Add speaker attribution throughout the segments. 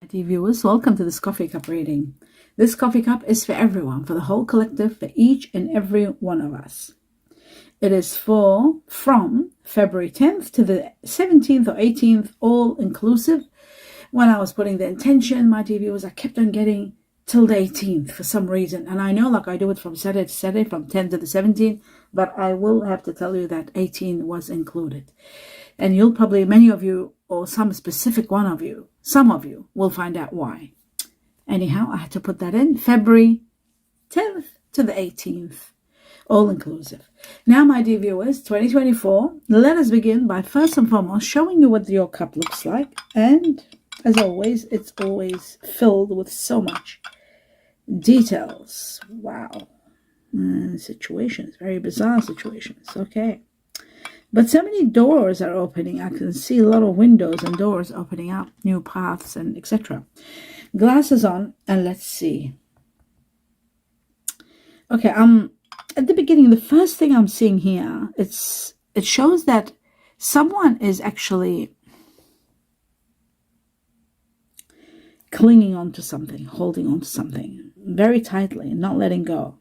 Speaker 1: TV viewers, welcome to this coffee cup reading. This coffee cup is for everyone, for the whole collective, for each and every one of us. It is from February 10th to the 17th or 18th, all inclusive. When I was putting the intention, my TV viewers, I kept on getting till the 18th for some reason. And I know like I do it from Saturday to Saturday, from 10 to the 17th, but I will have to tell you that 18 was included. And you'll probably, many of you, or some specific one of you, some of you will find out why. Anyhow, I had to put that in February 10th to the 18th, all inclusive. Now, my dear viewers, 2024, let us begin by first and foremost showing you what your cup looks like. And as always, it's always filled with so much details. Wow. Situations, very bizarre situations. Okay. But so many doors are opening. I can see a lot of windows and doors opening up, new paths and etc. Glasses on, and let's see. Okay, at the beginning, the first thing I'm seeing here, it shows that someone is actually clinging on to something, holding on to something very tightly, not letting go.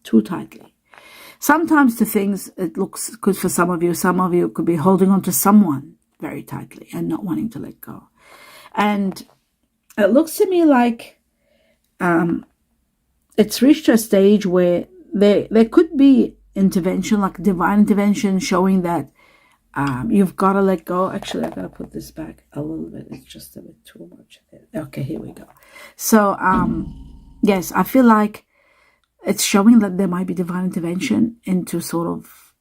Speaker 1: Too tightly. Sometimes to things, it looks good for some of you could be holding on to someone very tightly and not wanting to let go. And it looks to me like it's reached a stage where there could be intervention, like divine intervention, showing that you've got to let go. Actually, I've got to put this back a little bit. It's just a bit too much. Okay, here we go. So, yes, I feel like it's showing that there might be divine intervention into sort of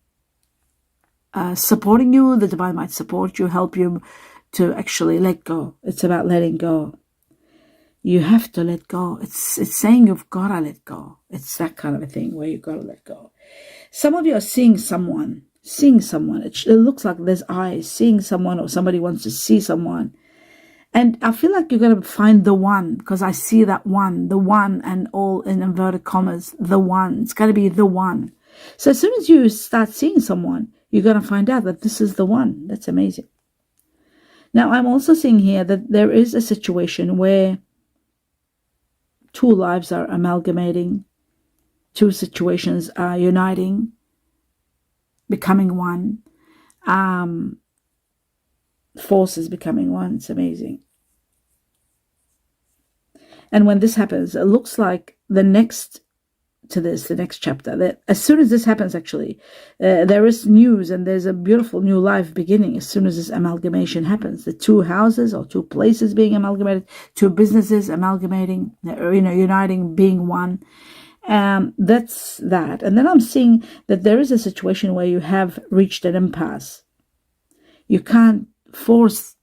Speaker 1: supporting you. The divine might support you, help you to actually let go. It's about letting go. You have to let go. It's saying you've got to let go. It's that kind of a thing where you've got to let go. Some of you are seeing someone. It looks like there's eyes, seeing someone, or somebody wants to see someone. And I feel like you're going to find the one, because I see that one, the one, and all in inverted commas, the one. It's going to be the one. So as soon as you start seeing someone, you're going to find out that this is the one. That's amazing. Now, I'm also seeing here that there is a situation where two lives are amalgamating, two situations are uniting, becoming one. Forces becoming one. It's amazing. And when this happens, it looks like the next chapter, that as soon as this happens, actually, there is news and there's a beautiful new life beginning as soon as this amalgamation happens. The two houses or two places being amalgamated, two businesses amalgamating, uniting, being one. That's that. And then I'm seeing that there is a situation where you have reached an impasse. You can't force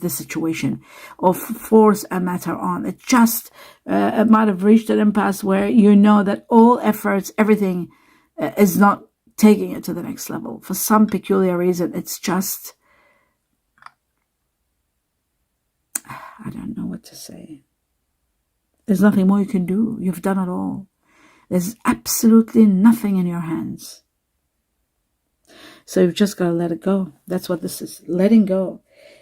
Speaker 1: the situation or force a matter on. It just it might have reached an impasse where you know that all efforts, everything is not taking it to the next level. For some peculiar reason, it's just, I don't know what to say. There's nothing more you can do. You've done it all. There's absolutely nothing in your hands. So you've just got to let it go. That's what this is, letting go.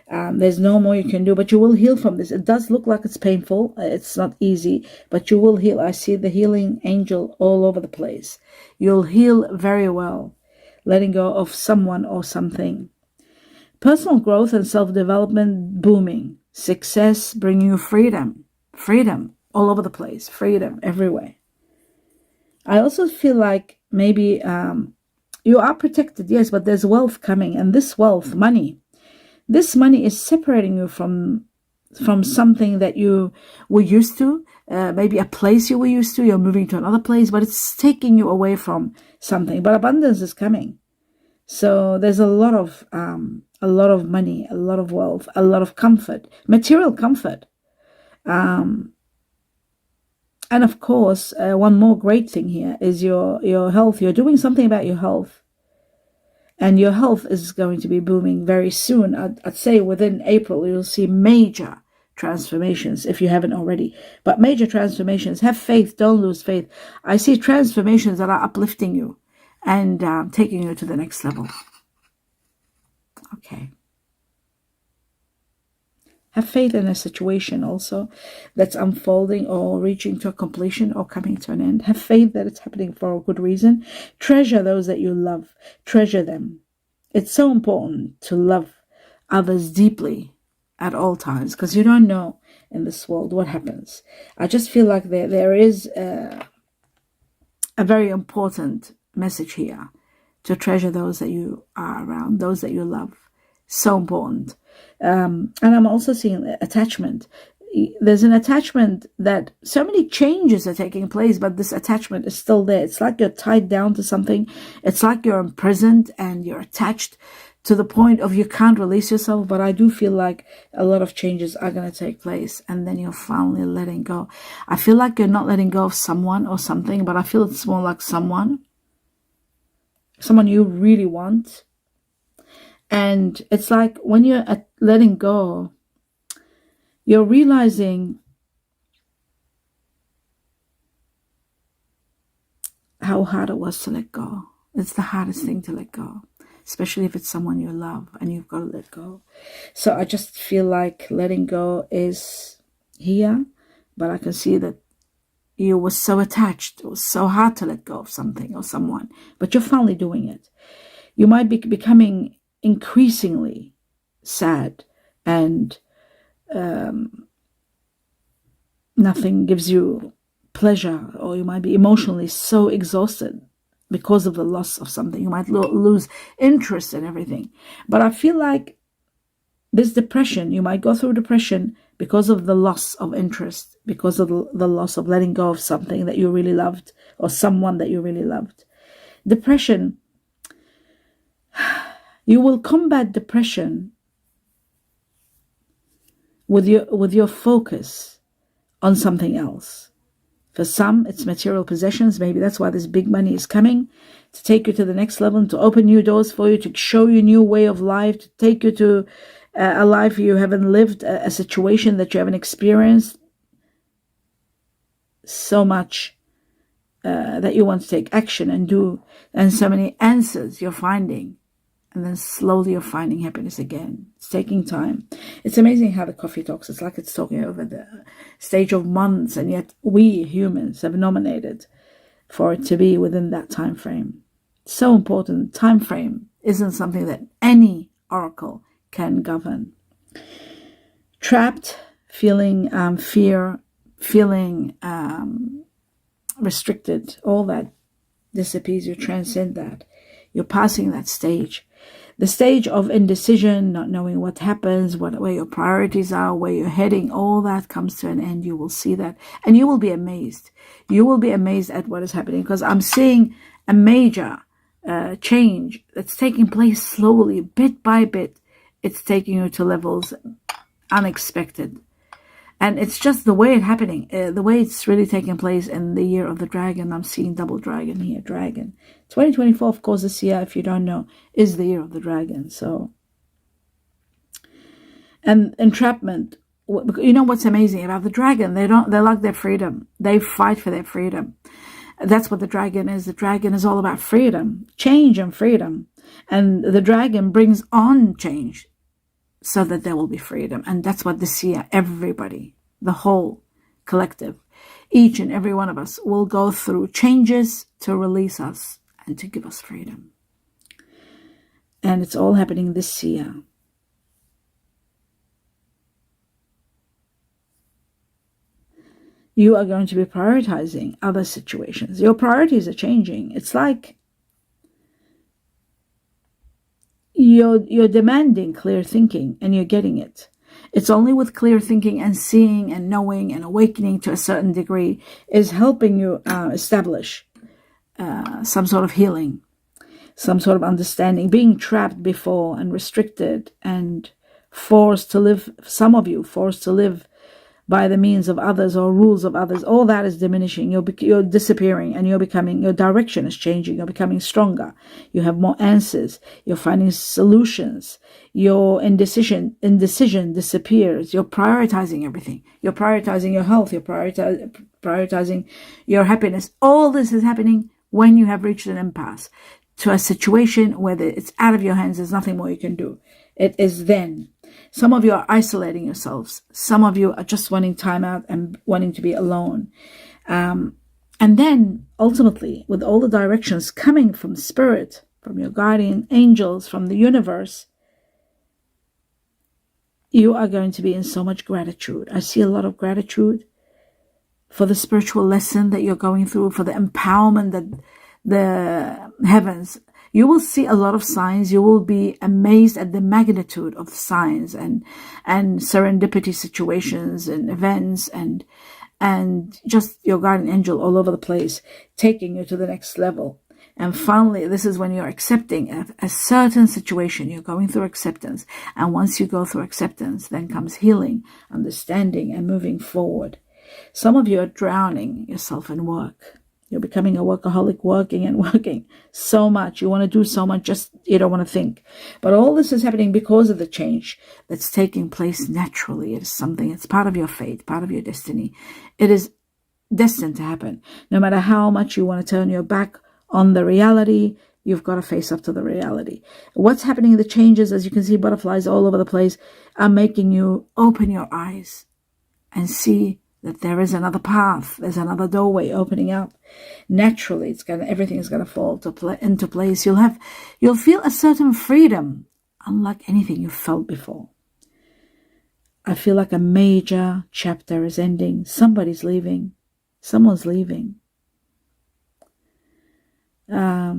Speaker 1: There's no more you can do, but you will heal from this. It does look like it's painful. It's not easy, but you will heal. I see the healing angel all over the place. You'll heal very well, letting go of someone or something. Personal growth and self-development booming. Success bringing you freedom. Freedom all over the place. Freedom everywhere. I also feel like maybe you are protected, yes, but there's wealth coming, and this wealth, money, this money is separating you from something that you were used to, maybe a place you were used to. You're moving to another place, but it's taking you away from something. But abundance is coming, so there's a lot of money, a lot of wealth, a lot of comfort, material comfort, and of course, one more great thing here is your health. You're doing something about your health. And your health is going to be booming very soon. I'd say within April, you'll see major transformations if you haven't already. But major transformations. Have faith. Don't lose faith. I see transformations that are uplifting you and taking you to the next level. Okay. Have faith in a situation also that's unfolding or reaching to a completion or coming to an end. Have faith that it's happening for a good reason. Treasure those that you love. Treasure them. It's so important to love others deeply at all times, because you don't know in this world what happens. I just feel like there is a very important message here, to treasure those that you are around, those that you love. So important. And I'm also seeing attachment. There's an attachment that so many changes are taking place, but this attachment is still there. It's like you're tied down to something. It's like you're imprisoned and you're attached to the point of you can't release yourself. But I do feel like a lot of changes are going to take place, and then you're finally letting go. I feel like you're not letting go of someone or something, but I feel it's more like someone you really want. And it's like when you're letting go, you're realizing how hard it was to let go. It's the hardest thing to let go, especially if it's someone you love and you've got to let go. So I just feel like letting go is here, but I can see that you were so attached. It was so hard to let go of something or someone, but you're finally doing it. You might be becoming increasingly sad, and nothing gives you pleasure, or you might be emotionally so exhausted because of the loss of something. You might lose interest in everything. But I feel like this depression, you might go through depression because of the loss of interest, because of the loss of letting go of something that you really loved or someone that you really loved. Depression, you will combat depression with your focus on something else. For some, it's material possessions. Maybe that's why this big money is coming, to take you to the next level, to open new doors for you, to show you a new way of life, to take you to a life you haven't lived, a situation that you haven't experienced. So much that you want to take action and do, and so many answers you're finding. And then slowly you're finding happiness again. It's taking time. It's amazing how the coffee talks. It's like it's talking over the stage of months, and yet we humans have nominated for it to be within that time frame. It's so important. Time frame isn't something that any oracle can govern. Trapped, feeling fear, feeling restricted, all that disappears. You transcend that. You're passing that stage. The stage of indecision, not knowing what happens, where your priorities are, where you're heading, all that comes to an end. You will see that, and you will be amazed. You will be amazed at what is happening, because I'm seeing a major change that's taking place slowly, bit by bit. It's taking you to levels unexpected. And it's just the way it's happening, the way it's really taking place in the year of the dragon. I'm seeing double dragon here, dragon. 2024, of course, this year, if you don't know, is the year of the dragon. So, and entrapment. You know what's amazing about the dragon? They like their freedom. They fight for their freedom. That's what the dragon is. The dragon is all about freedom, change and freedom. And the dragon brings on change, so that there will be freedom. And that's what this year, everybody, the whole collective, each and every one of us will go through changes to release us and to give us freedom. And it's all happening this year. You are going to be prioritizing other situations. Your priorities are changing. It's like you're demanding clear thinking, and you're getting it. It's only with clear thinking and seeing and knowing and awakening to a certain degree is helping you establish some sort of healing, some sort of understanding. Being trapped before and restricted and forced to live, some of you forced to live by the means of others or rules of others, all that is diminishing. You're disappearing, and your direction is changing. You're becoming stronger. You have more answers. You're finding solutions. Your indecision disappears. You're prioritizing everything. You're prioritizing your health. You're prioritizing your happiness. All this is happening when you have reached an impasse, to a situation where it's out of your hands. There's nothing more you can do. It is then. Some of you are isolating yourselves. Some of you are just wanting time out and wanting to be alone. And then ultimately, with all the directions coming from Spirit, from your guardian angels, from the universe, you are going to be in so much gratitude. I see a lot of gratitude for the spiritual lesson that you're going through, for the empowerment that the heavens. You will see a lot of signs. You will be amazed at the magnitude of signs and serendipity situations and events and just your guardian angel all over the place, taking you to the next level. And finally, this is when you're accepting a certain situation. You're going through acceptance. And once you go through acceptance, then comes healing, understanding, and moving forward. Some of you are drowning yourself in work. You're becoming a workaholic, working and working so much. You want to do so much, just you don't want to think. But all this is happening because of the change that's taking place naturally. It is something, it's part of your fate, part of your destiny. It is destined to happen. No matter how much you want to turn your back on the reality, you've got to face up to the reality. What's happening, the changes, as you can see, butterflies all over the place, are making you open your eyes and see that there is another path. There's another doorway opening up. Naturally, everything is going to fall into place. You'll feel a certain freedom, unlike anything you've felt before. I feel like a major chapter is ending. Somebody's leaving. Someone's leaving. A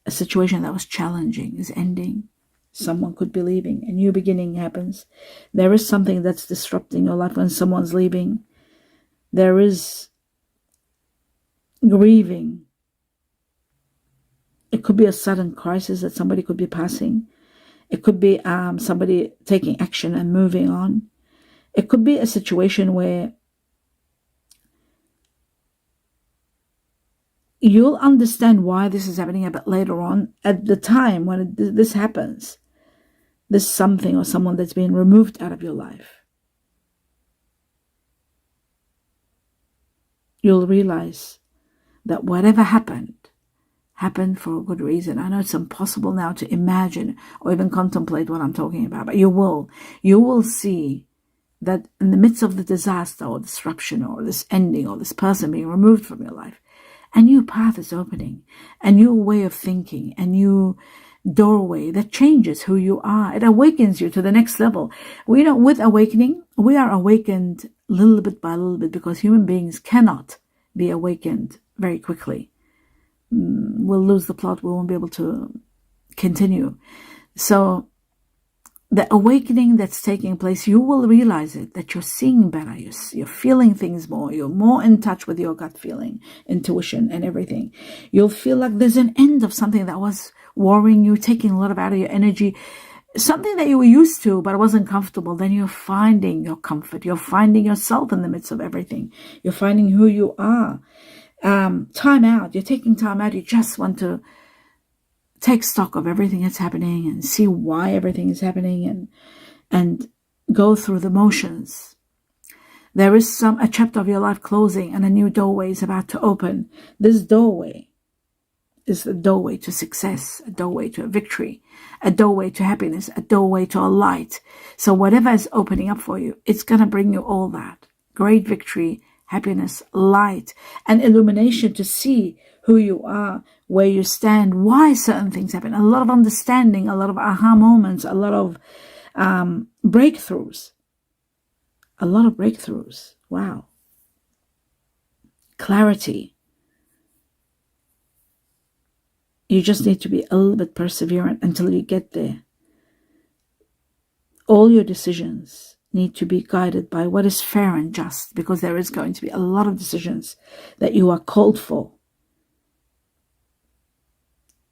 Speaker 1: situation that was challenging is ending. Someone could be leaving. A new beginning happens. There is something that's disrupting your life when someone's leaving. There is grieving. It could be a sudden crisis that somebody could be passing. It could be somebody taking action and moving on. It could be a situation where you'll understand why this is happening a bit later on. At the time when this happens, there's something or someone that's been removed out of your life. You'll realize that whatever happened for a good reason. I know it's impossible now to imagine or even contemplate what I'm talking about, but you will see that in the midst of the disaster or disruption or this ending or this person being removed from your life, a new path is opening, a new way of thinking, a new doorway that changes who you are. It awakens you to the next level. With awakening, we are awakened little bit by little bit, because human beings cannot be awakened very quickly. We'll lose the plot. We won't be able to continue. So the awakening that's taking place, you will realize it, that you're seeing better, you're feeling things more, you're more in touch with your gut feeling, intuition and everything. You'll feel like there's an end of something that was worrying you, taking a lot out of your energy, something that you were used to but wasn't comfortable. Then you're finding your comfort, you're finding yourself in the midst of everything, you're finding who you are. Time out, you're taking time out, you just want to take stock of everything that's happening and see why everything is happening and go through the motions. There is a chapter of your life closing and a new doorway is about to open. This doorway is the doorway to success, a doorway to a victory, a doorway to happiness, a doorway to a light. So whatever is opening up for you, it's going to bring you all that. Great victory, happiness, light, and illumination to see who you are, where you stand, why certain things happen, a lot of understanding, a lot of aha moments, a lot of breakthroughs. Wow. Clarity. You just need to be a little bit perseverant until you get there. All your decisions need to be guided by what is fair and just, because there is going to be a lot of decisions that you are called for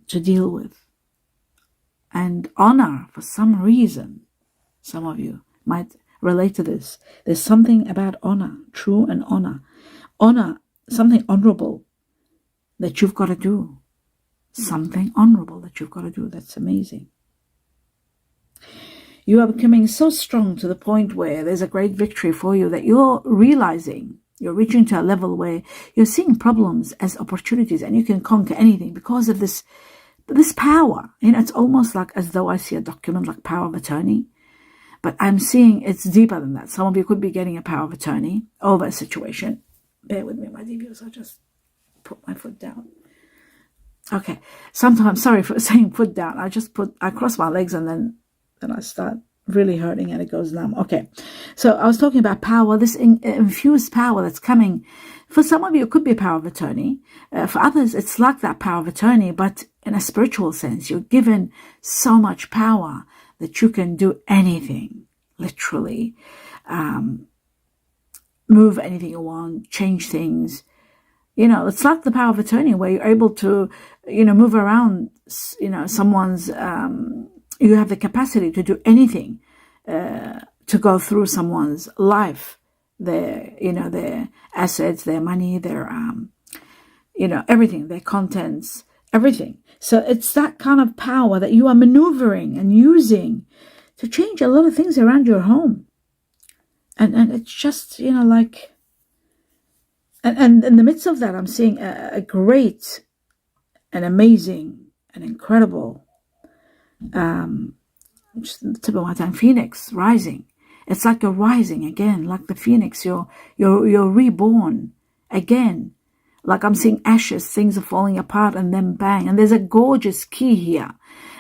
Speaker 1: to deal with. And honor, for some reason, some of you might relate to this. There's something about honor, true and honor, something honorable that you've got to do. Something honorable that you've got to do. That's amazing. You are becoming so strong to the point where there's a great victory for you that you're realizing, you're reaching to a level where you're seeing problems as opportunities and you can conquer anything because of this this power, it's almost like as though I see a document like power of attorney, but I'm seeing it's deeper than that. Some of you could be getting a power of attorney over a situation. Bear with me, my dear viewers. I'll just put my foot down. Okay. Sometimes, sorry for saying foot down. I cross my legs and then I start really hurting and it goes numb. Okay. So I was talking about power, this infused power that's coming. For some of you, it could be a power of attorney. For others, it's like that power of attorney, but in a spiritual sense. You're given so much power that you can do anything, literally. Move anything you want, change things. It's like the power of attorney where you're able to, move around, someone's, you have the capacity to do anything, to go through someone's life, their assets, their money, their, everything, their contents, everything. So it's that kind of power that you are maneuvering and using to change a lot of things around your home. And it's just, like, and in the midst of that, I'm seeing a great and amazing and incredible, just the tip of my tongue, phoenix rising. It's like you're rising again, like the phoenix. You're reborn again. Like I'm seeing ashes, things are falling apart and then bang. And there's a gorgeous key here.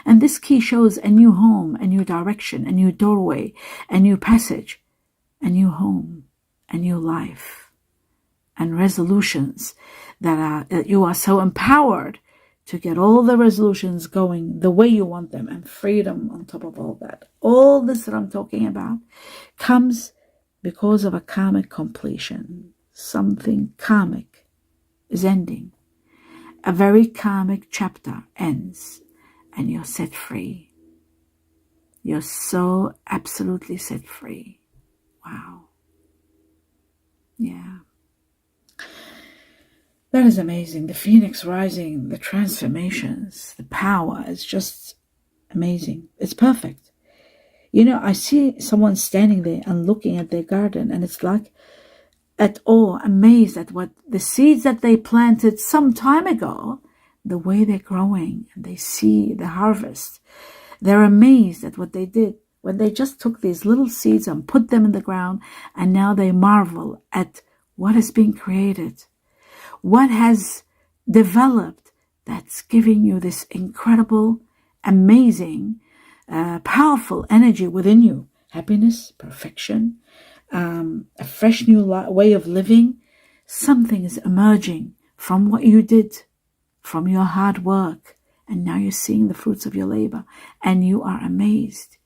Speaker 1: And this key shows a new home, a new direction, a new doorway, a new passage, a new home, a new life, and resolutions that you are so empowered to get all the resolutions going the way you want them, and freedom on top of all that. All this that I'm talking about comes because of a karmic completion. Something karmic is ending. A very karmic chapter ends and you're set free. You're so absolutely set free. Wow. Yeah. That is amazing. The phoenix rising, the transformations, the power is just amazing. It's perfect. I see someone standing there and looking at their garden, and it's like at awe, amazed at what the seeds that they planted some time ago, the way they're growing, and they see the harvest. They're amazed at what they did when they just took these little seeds and put them in the ground, and now they marvel at what has been created, what has developed that's giving you this incredible, amazing, powerful energy within you. Happiness, perfection, a fresh new way of living. Something is emerging from what you did, from your hard work, and now you're seeing the fruits of your labor, and you are amazed.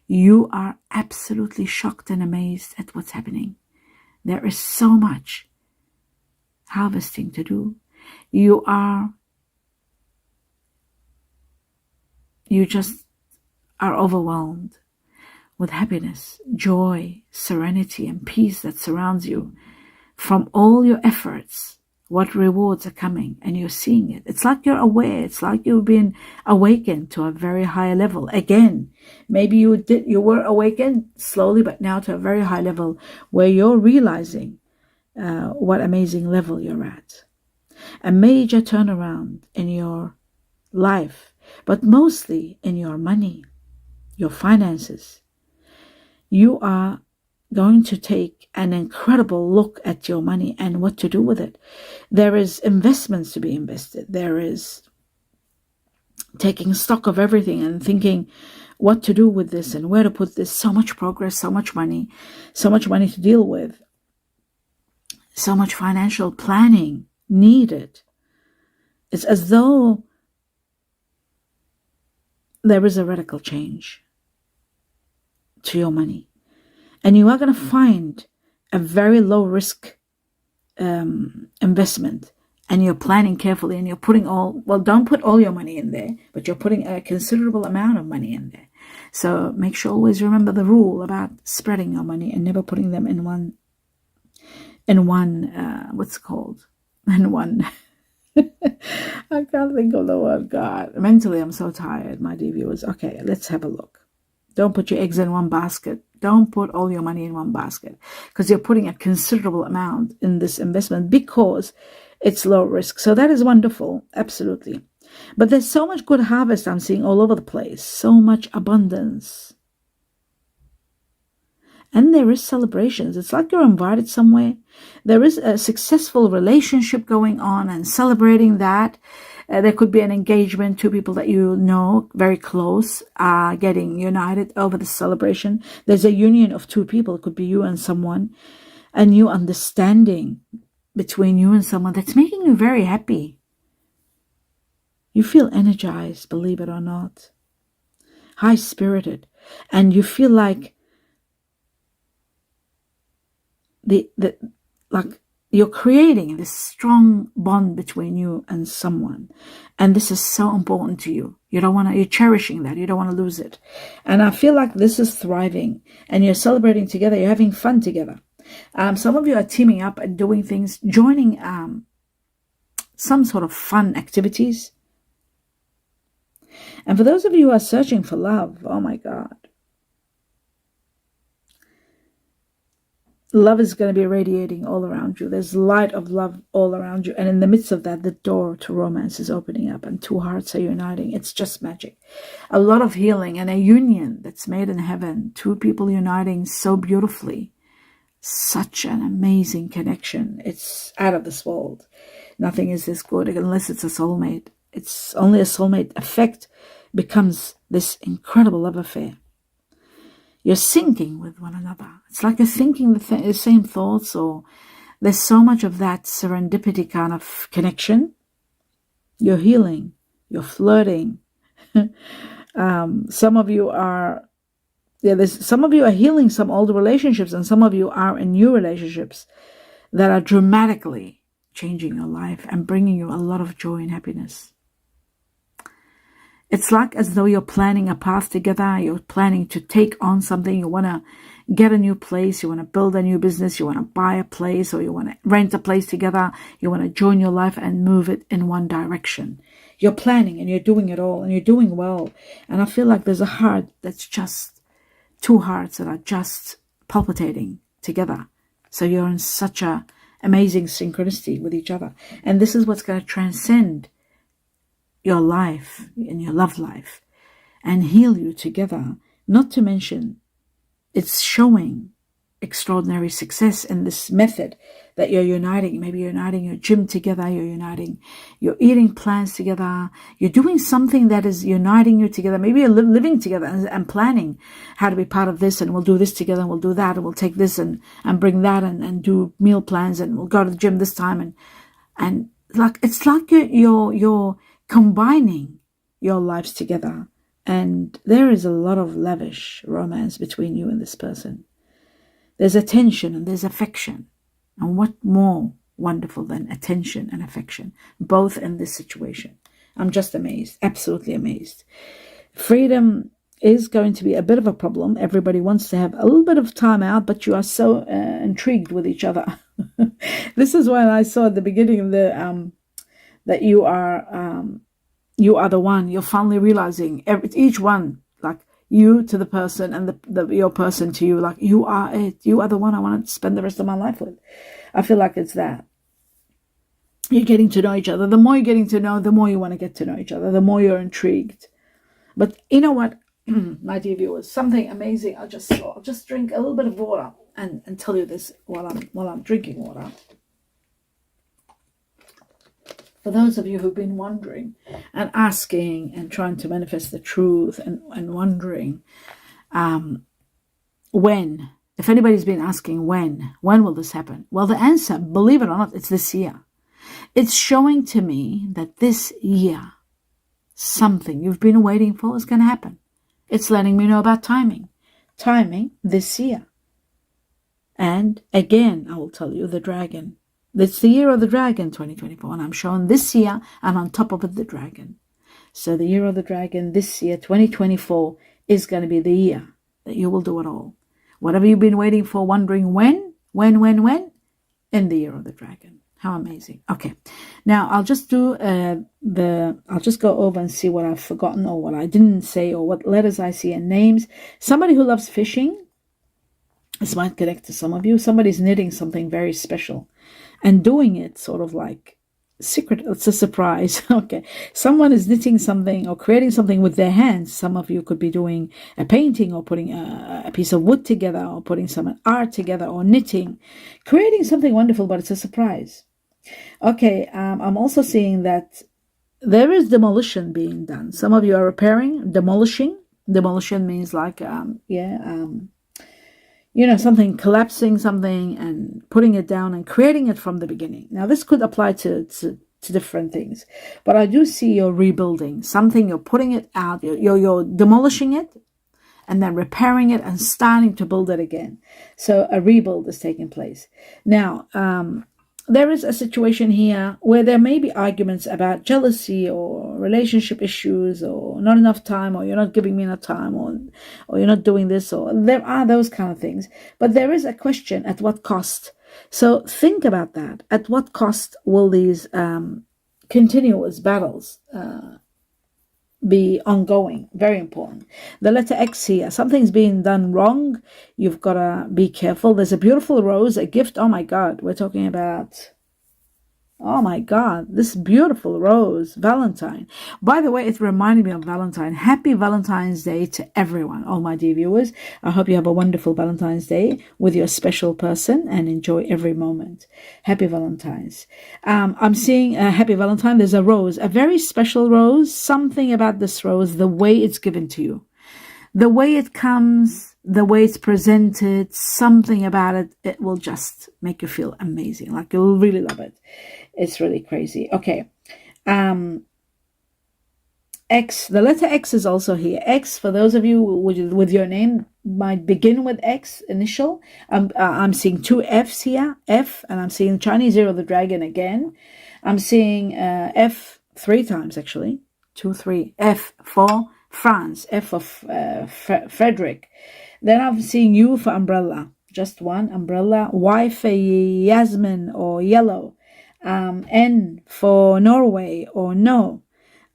Speaker 1: You are absolutely shocked and amazed at what's happening. There is so much harvesting to do. You just are overwhelmed with happiness, joy, serenity, and peace that surrounds you from all your efforts. What rewards are coming, and you're seeing it. It's like you're aware. It's like you've been awakened to a very high level again. Maybe you were awakened slowly, but now to a very high level where you're realizing what amazing level you're at. A major turnaround in your life, but mostly in your money, your finances. You are going to take an incredible look at your money and what to do with it. There is investments to be invested. There is taking stock of everything and thinking what to do with this and where to put this. So much progress, so much money to deal with. So much financial planning needed. It's as though there is a radical change to your money. And you are going to find a very low risk investment, and you're planning carefully, and you're putting don't put all your money in there, but you're putting a considerable amount of money in there. So make sure always remember the rule about spreading your money and never putting them in one I can't think of the word, God. Mentally, I'm so tired, my dear viewers. Okay, let's have a look. Don't put your eggs in one basket. Don't put all your money in one basket, because you're putting a considerable amount in this investment because it's low risk. So that is wonderful. Absolutely. But there's so much good harvest I'm seeing all over the place, so much abundance. And there is celebrations. It's like you're invited somewhere. There is a successful relationship going on and celebrating that. There could be an engagement, two people that you know very close are getting united over the celebration. There's a union of two people. It could be you and someone, a new understanding between you and someone that's making you very happy. You feel energized, believe it or not, high-spirited, and you feel like like you're creating this strong bond between you and someone, and this is so important to you. You're cherishing that. You don't want to lose it. And I feel like this is thriving, and you're celebrating together. You're having fun together. Some of you are teaming up and doing things, joining some sort of fun activities. And for those of you who are searching for love, oh my God, love is going to be radiating all around you. There's light of love all around you. And in the midst of that, the door to romance is opening up and two hearts are uniting. It's just magic. A lot of healing and a union that's made in heaven. Two people uniting so beautifully. Such an amazing connection. It's out of this world. Nothing is this good unless it's a soulmate. It's only a soulmate effect becomes this incredible love affair. You're syncing with one another. It's like you're thinking the same thoughts, or there's so much of that serendipity kind of connection. You're healing. You're flirting. Some of you are healing some old relationships, and some of you are in new relationships that are dramatically changing your life and bringing you a lot of joy and happiness. It's like as though you're planning a path together. You're planning to take on something. You want to get a new place. You want to build a new business. You want to buy a place, or you want to rent a place together. You want to join your life and move it in one direction. You're planning and you're doing it all and you're doing well. And I feel like there's a heart that's just two hearts that are just palpitating together. So you're in such a amazing synchronicity with each other. And this is what's going to transcend your life and your love life and heal you together. Not to mention, it's showing extraordinary success in this method that you're uniting. Maybe you're uniting your gym together, you're uniting your eating plans together, you're doing something that is uniting you together. Maybe you're living together and planning how to be part of this, and we'll do this together, and we'll do that, and we'll take this and bring that and do meal plans, and we'll go to the gym this time, and like it's like you're combining your lives together, and there is a lot of lavish romance between you and this person. There's attention and there's affection. And what more wonderful than attention and affection, both in this situation? I'm just amazed, absolutely amazed. Freedom is going to be a bit of a problem. Everybody wants to have a little bit of time out, but you are so intrigued with each other. This is when I saw at the beginning of the that you are the one. You're finally realizing each one, like you to the person, and your person to you, like you are it. You are the one I want to spend the rest of my life with. I feel like it's that. You're getting to know each other. The more you're getting to know, the more you want to get to know each other, the more you're intrigued. But you know what, my dear viewers, something amazing. I'll just drink a little bit of water and tell you this while I'm drinking water. For those of you who've been wondering and asking and trying to manifest the truth and wondering when, if anybody's been asking when will this happen? Well, the answer, believe it or not, it's this year. It's showing to me that this year, something you've been waiting for is going to happen. It's letting me know about timing this year. And again, I will tell you, the dragon. It's the year of the dragon, 2024, and I'm showing this year, and on top of it, the dragon. So the year of the dragon, this year, 2024, is going to be the year that you will do it all. Whatever you've been waiting for, wondering when, in the year of the dragon. How amazing. Okay, now I'll just do I'll just go over and see what I've forgotten or what I didn't say or what letters I see and names. Somebody who loves fishing, this might connect to some of you. Somebody's knitting something very special and doing it sort of like secret. It's a surprise. Okay. Someone is knitting something or creating something with their hands. Some of you could be doing a painting or putting a piece of wood together or putting some art together or knitting, creating something wonderful, but it's a surprise. Okay. I'm also seeing that there is demolition being done. Some of you are repairing, demolishing. Demolition means like, something, collapsing something and putting it down and creating it from the beginning. Now, this could apply to different things, but I do see you're rebuilding something. You're putting it out. You're demolishing it and then repairing it and starting to build it again. So a rebuild is taking place. Now, there is a situation here where there may be arguments about jealousy or relationship issues or not enough time, or you're not giving me enough time, or you're not doing this, or there are those kind of things. But there is a question, at what cost? So think about that. At what cost will these continuous battles be ongoing? Very important. The letter X here, something's being done wrong. You've got to be careful. There's a beautiful rose, a gift. Oh my God, we're talking about, oh my God, this beautiful rose, Valentine. By the way, it reminded me of Valentine. Happy Valentine's Day to everyone, all my dear viewers. I hope you have a wonderful Valentine's Day with your special person and enjoy every moment. Happy Valentine's. I'm seeing a happy Valentine. There's a rose, a very special rose. Something about this rose, the way it's given to you, the way it comes, the way it's presented, something about it, it will just make you feel amazing. Like you'll really love it. It's really crazy. Okay. X, the letter X is also here. X, for those of you with your name might begin with X initial. I'm seeing two F's here, F, and I'm seeing Chinese Year of the Dragon again. I'm seeing F 3 times actually, 2, 3, F for France, F for Frederick. Then I'm seeing U for umbrella, just one umbrella. Y for Yasmin or yellow. N for Norway or no.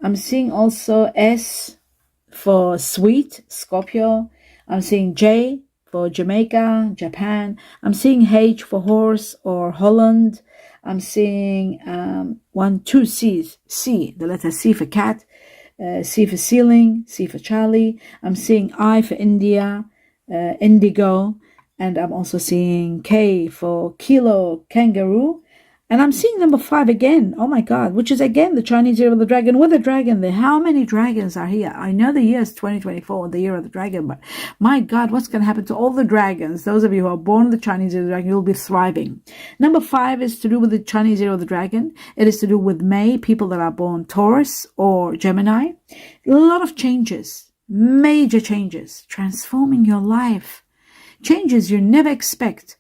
Speaker 1: I'm seeing also S for sweet, Scorpio. I'm seeing J for Jamaica, Japan. I'm seeing H for horse or Holland. I'm seeing 2 C's. C, the letter C for cat. C for ceiling, C for Charlie. I'm seeing I for India, indigo. And I'm also seeing K for kilo, kangaroo. And I'm seeing number 5 again. Oh my God, which is again the Chinese Year of the Dragon with a dragon there. How many dragons are here? I know the year is 2024, the Year of the Dragon, but my God, what's going to happen to all the dragons? Those of you who are born with the Chinese Year of the Dragon, you'll be thriving. Number 5 is to do with the Chinese Year of the Dragon. It is to do with May, people that are born Taurus or Gemini. A lot of changes, major changes, transforming your life. Changes you never expect.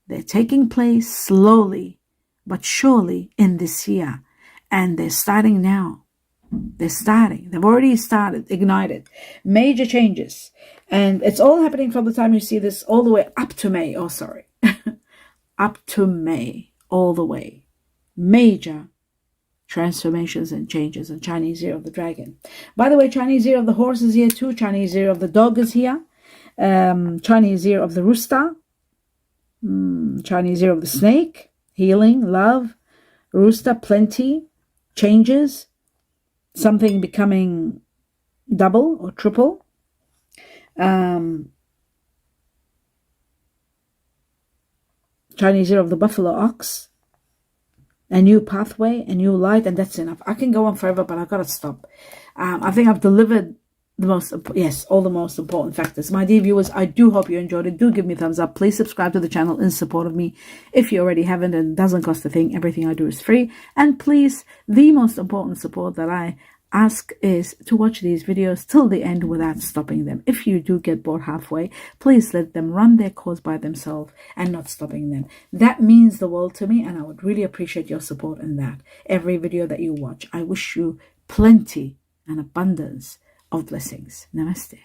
Speaker 1: They're taking place slowly but surely in this year. And they're starting now. They're starting. They've already started, ignited. Major changes. And it's all happening from the time you see this all the way up to May. Oh, sorry. Up to May. All the way. Major transformations and changes in Chinese Year of the Dragon. By the way, Chinese Year of the Horse is here too. Chinese Year of the Dog is here. Chinese Year of the Rooster. Chinese Year of the Snake. Healing, love, rooster, plenty, changes, something becoming double or triple. Chinese Year of the Buffalo Ox, a new pathway, a new light, and that's enough. I can go on forever, but I've got to stop. I think I've delivered all the most important factors. My dear viewers, I do hope you enjoyed it. Do give me a thumbs up. Please subscribe to the channel in support of me. If you already haven't, and it doesn't cost a thing, everything I do is free. And please, the most important support that I ask is to watch these videos till the end without stopping them. If you do get bored halfway, please let them run their course by themselves and not stopping them. That means the world to me, and I would really appreciate your support in that. Every video that you watch, I wish you plenty and abundance of blessings. Namaste.